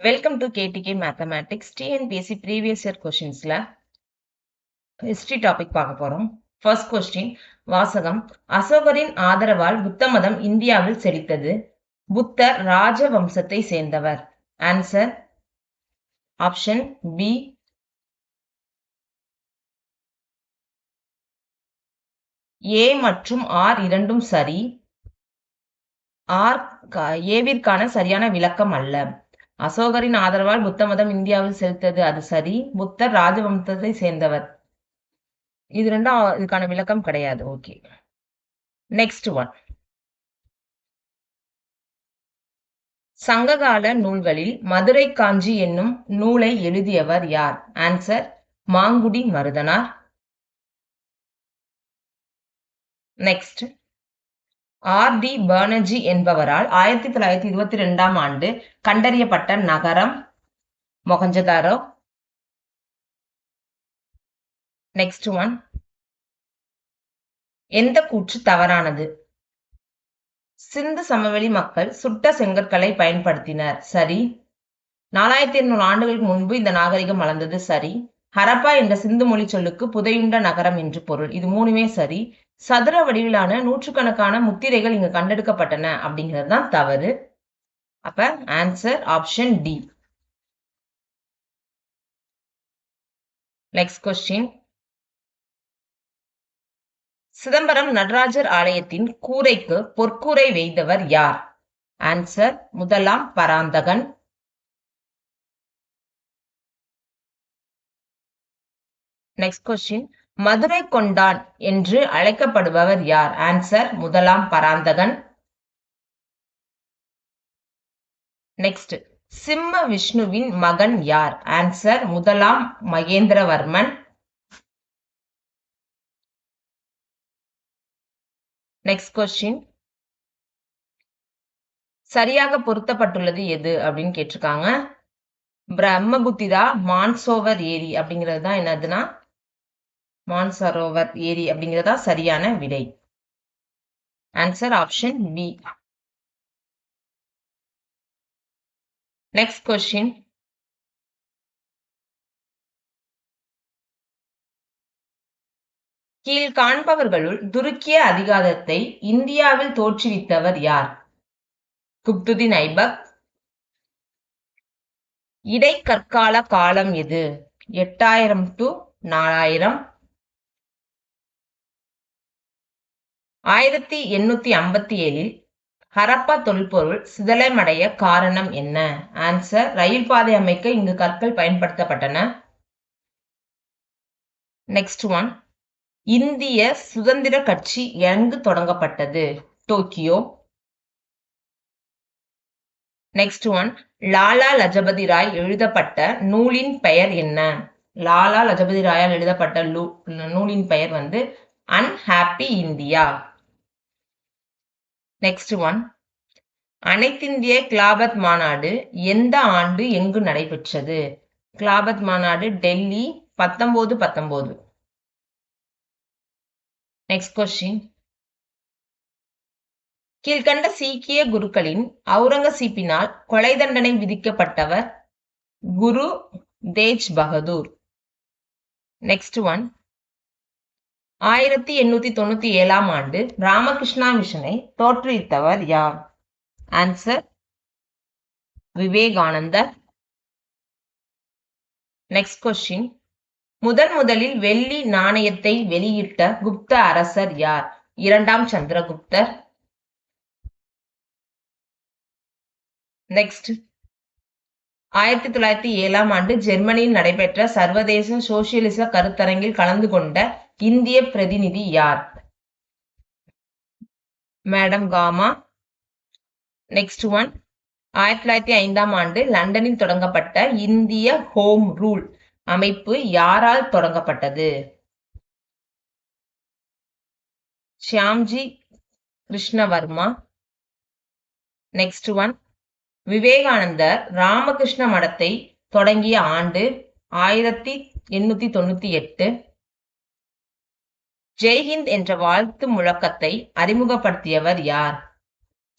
Welcome to KTK mathematics. TNPSC previous year கொஸ்டின்ஸ்ல history topic பார்க்க போறோம். ஃபர்ஸ்ட் கொஸ்டின் வாசகம். அசோகரின் ஆதரவால் புத்த மதம் இந்தியாவில் செழித்தது. புத்தர் ராஜ வம்சத்தை சேர்ந்தவர். Answer option B. ஏ மற்றும் ஆர் இரண்டும் சரி. ஏவிற்கான சரியான விளக்கம் அல்ல. அசோகரின் ஆதரவால் புத்த மதம் இந்தியாவில் செலுத்தது, அது சரி. புத்தர் ராஜவம்சத்தை சேர்ந்தவர், இது ரெண்டும் இதுக்கான விளக்கம் கிடையாது. Okay, next one. சங்ககால நூல்களில் மதுரை காஞ்சி என்னும் நூலை எழுதியவர் யார்? Answer Mangudi Marudhanar. Next, RD. Banerjee என்பவரால் 1922ஆம் ஆண்டு கண்டறியப்பட்ட நகரம் மொஹஞ்சதாரோ. Next one. எந்த கூற்று தவறானது? சிந்து சமவெளி மக்கள் சுட்ட செங்கற்களை பயன்படுத்தினர், சரி. 4200 ஆண்டுகளுக்கு முன்பு இந்த நாகரிகம் வளர்ந்தது, சரி. ஹரப்பா என்ற சிந்து மொழி சொல்லுக்கு புதையுண்ட நகரம் என்று பொருள், இது மூணுமே சரி. சதுர வடிவிலான நூற்றுக்கணக்கான முத்திரைகள் இங்கு கண்டெடுக்கப்பட்டன அப்படிங்கிறது தான் தவறு. அப்ப answer option D. Next question. Chidambaram Natarajar ஆலயத்தின் கூரைக்கு பொற்கூரை வேய்தவர் யார்? ஆன்சர் முதலாம் பராந்தகன். Next question. மதுரை கொண்டான் என்று அழைக்கப்படுபவர் யார்? ஆன்சர் முதலாம் பராந்தகன். நெக்ஸ்ட், சிம்ம விஷ்ணுவின் மகன் யார்? ஆன்சர் முதலாம் மகேந்திரவர்மன். Next question. சரியாக பொருத்தப்பட்டுள்ளது எது அப்படின்னு கேட்டிருக்காங்க. பிரம்மபுத்திரா மான்சோவர் ஏரி அப்படிங்கிறது தான் என்னதுன்னா மான்சரோவர் ஏரி அப்படிங்கிறதா சரியான விடை. Answer option B. Next question. கீழ்காண்பவர்களுள் துருக்கிய அதிகாரத்தை இந்தியாவில் தோற்றுவித்தவர் யார்? குப்துதீன் ஐபக். இடைக்கற்கால காலம் எது? 8000 to 4000. 1857 ஹரப்பா தொல்பொருள் சிதலமடைய காரணம் என்ன? ஆன்சர் ரயில் பாதை அமைக்க இங்கு கற்கள் பயன்படுத்தப்பட்டன. Next one. இந்திய சுதந்திர கட்சி எங்கு தொடங்கப்பட்டது? Tokyo. Next one. Lala Lajpat Rai எழுதப்பட்ட நூலின் பெயர் என்ன? லாலா லஜபதி ராயால் எழுதப்பட்ட நூலின் பெயர் அன்ஹாப்பி இந்தியா. Next one. அனைத்திந்திய கிலாபத் மாநாடு எந்த ஆண்டு எங்கு நடைபெற்றது? கிலாபத் மாநாடு டெல்லி 1919. Next question. கீழ்கண்ட சீக்கிய குருக்களின் அவுரங்கசீப்பினால் கொலை தண்டனை விதிக்கப்பட்டவர் குரு தேஜ் பகதூர். Next one. 1897ஆம் ஆண்டு ராமகிருஷ்ணா மிஷனை தோற்றுவித்தவர் யார்? ஆன்சர் விவேகானந்தர். Next question. முதலில் வெள்ளி நாணயத்தை வெளியிட்ட குப்த அரசர் யார்? இரண்டாம் சந்திரகுப்தர். நெக்ஸ்ட். 1907ஆம் ஆண்டு ஜெர்மனியில் நடைபெற்ற சர்வதேச சோசியலிச கருத்தரங்கில் கலந்து கொண்ட இந்திய பிரதிநிதி யார்? மேடம் காமா. Next one. 1905ஆம் ஆண்டு லண்டனில் தொடங்கப்பட்ட இந்திய ஹோம் ரூல் அமைப்பு யாரால் தொடங்கப்பட்டது? ஷியாம்ஜி கிருஷ்ணவர்மா. Next one. விவேகானந்தர் ராமகிருஷ்ண மடத்தை தொடங்கிய ஆண்டு 1898. ஜெய்ஹிந்த் என்ற வாழ்த்து முழக்கத்தை அறிமுகப்படுத்தியவர் யார்?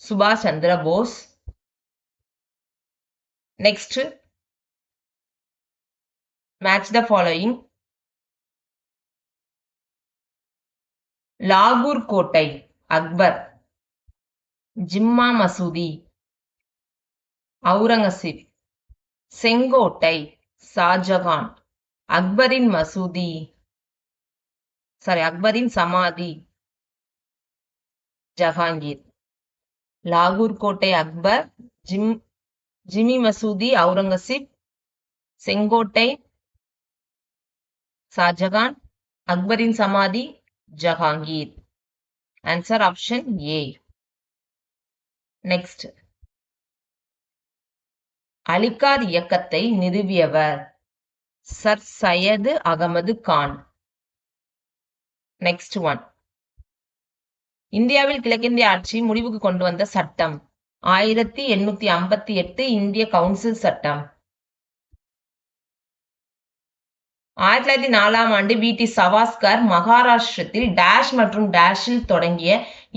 சுபாஷ் Chandra Bose. Next, match the following. லாகூர் கோட்டை அக்பர், ஜிம்மா மசூதி அவுரங்கசீப், செங்கோட்டை ஷாஜகான், அக்பரின் மசூதி அக்பரின் சமாதி ஜஹாங்கீர். லாகூர் கோட்டை அக்பர், ஜிமி மசூதி அவுரங்கசீப், செங்கோட்டை ஷாஜகான், அக்பரின் சமாதி Jahangir. Answer option A. Next, Aligarh இயக்கத்தை நிறுவியவர் sir Syed Ahmad Khan. Next one, இந்தியாவில் கிழக்கிந்திய ஆட்சி முடிவுக்கு கொண்டு வந்த சட்டம் 1858 இந்திய கவுன்சில் சட்டம். 1904 வி.டி. சவாஸ்கர் மகாராஷ்டிரத்தில் டேஷ் மற்றும் டேஷில் தொடங்கிய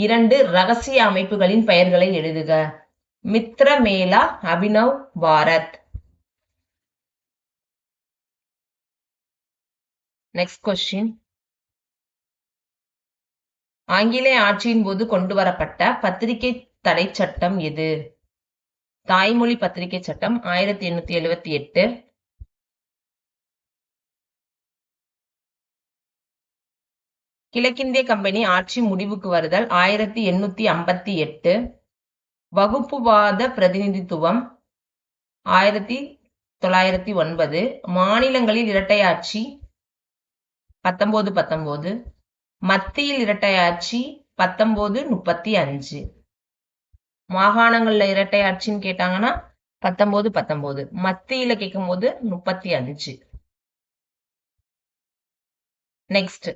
2 ரகசிய அமைப்புகளின் பெயர்களை எழுதுக. மித்ரமேளா, அபினவ் பாரத். நெக்ஸ்ட் கொஸ்டின், ஆங்கிலேய ஆட்சியின் போது கொண்டு வரப்பட்ட பத்திரிகை தடை சட்டம் எது? தாய்மொழி பத்திரிகை சட்டம் 1878. கிழக்கிந்திய கம்பெனி ஆட்சி முடிவுக்கு வருதல் 1858. வகுப்புவாத பிரதிநிதித்துவம் 1909. மாநிலங்களில் இரட்டையாட்சி 1919. மத்தியில் இரட்டையாட்சி 1935. மாகாணங்கள்ல இரட்டையாட்சின்னு கேட்டாங்கன்னா 1919. மத்தியில கேட்கும் போது 35. நெக்ஸ்ட்,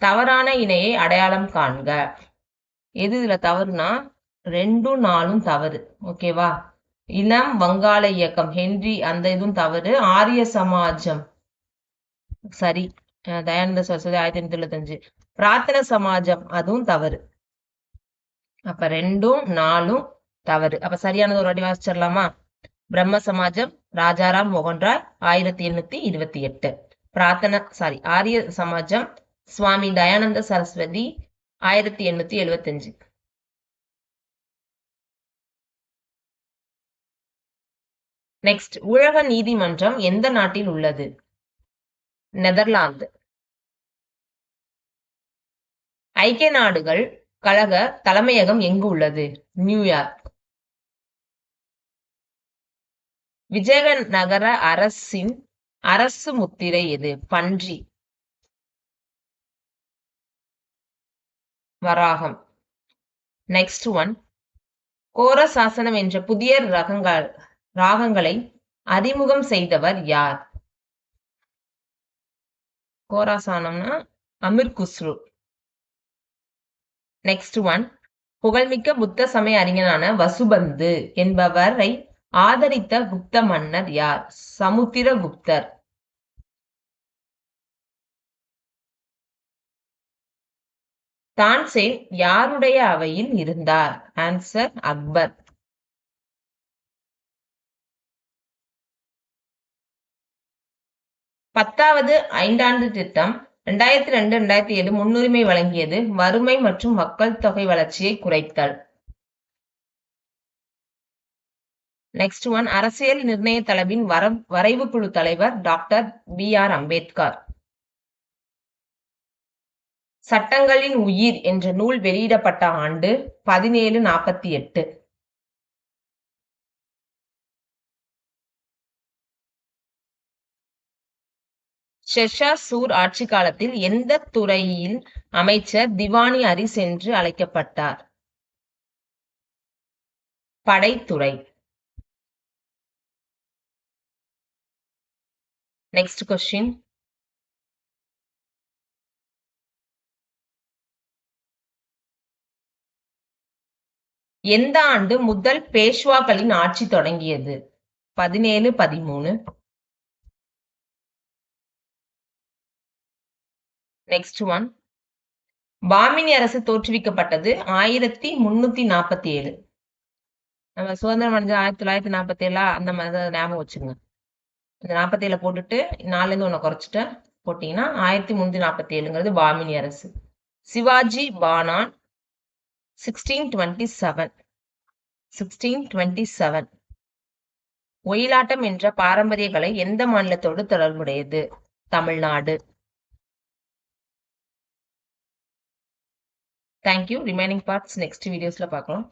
தவறான இணையை அடையாளம் காண்க. எது இதுல தவறுனா 2, 4 தவறு. ஓகேவா? இளம் வங்காள இயக்கம் ஹென்றி அந்த இதுவும் தவறு. ஆரிய சமாஜம் சரி, தயானந்த சரஸ்வதி 1975. பிரார்த்தன சமாஜம் அதுவும் தவறு. அப்ப 2, 4 தவறு. அப்ப சரியானது ஒரு வாட்டி வாசிச்சிடலாமா? பிரம்ம சமாஜம் ராஜாராம் மோகன்ராய் 1828. ஆரிய சமாஜம் சுவாமி தயானந்த சரஸ்வதி 1875. நெக்ஸ்ட், உலக நீதிமன்றம் எந்த நாட்டில் உள்ளது? நெதர்லாந்து. ஐக்கிய நாடுகள் கழக தலைமையகம் எங்கு உள்ளது? நியூயார்க். விஜயநகர அரசின் அரசு முத்திரை எது? பன்றி. வராகம். நெக்ஸ்ட் ஒன், கோரசாசனம் என்ற புதிய ராகங்களை அறிமுகம் செய்தவர் யார்? கோராசானம்னா அமீர் குஸ்ரு. நெக்ஸ்ட் ஒன், புகழ்மிக்க புத்த சமய அறிஞரான வசுபந்து என்பவரை ஆதரித்த குப்த மன்னர் யார்? சமுத்திரகுப்தர். தான்சேன் யாருடைய அவையில் இருந்தார்? ஆன்சர் அக்பர். பத்தாவது ஐந்தாண்டு திட்டம் 2002-2007 முன்னுரிமை வழங்கியது வறுமை மற்றும் மக்கள் தொகை வளர்ச்சியை குறைத்தல். நெக்ஸ்ட் ஒன், அரசியல் நிர்ணய தளவின் வரைவு குழு தலைவர் டாக்டர் B.R. அம்பேத்கர். சட்டங்களின் உயிர் என்ற நூல் வெளியிடப்பட்ட ஆண்டு 1748. ஷெர்ஷா சூர் ஆட்சி காலத்தில் எந்த துறையில் அமைச்சர் திவானி அரிஸ் என்று அழைக்கப்பட்டார்? படைத்துறை. நெக்ஸ்ட் கொஸ்டின், எந்த ஆண்டு முதல் பேஷ்வாக்களின் ஆட்சி தொடங்கியது? 1713. நெக்ஸ்ட் ஒன், பாமினி அரசு தோற்றுவிக்கப்பட்டது 1347. நம்ம சுதந்திரம் அடைஞ்ச 1947 அந்த மாதிரி தான் ஞாபகம் வச்சுங்க. இந்த 47 போட்டுட்டு 4லேருந்து 1 குறைச்சிட்டு போட்டீங்கன்னா 1347ங்கிறது பாமினி அரசு. சிவாஜி பானான் 1627 ஒயிலாட்டம் என்ற பாரம்பரிய கலை எந்த மாநிலத்தோடு தொடர்புடையது? Tamil Nadu. Thank you. Remaining parts next வீடியோஸ்ல பார்க்கலாம்.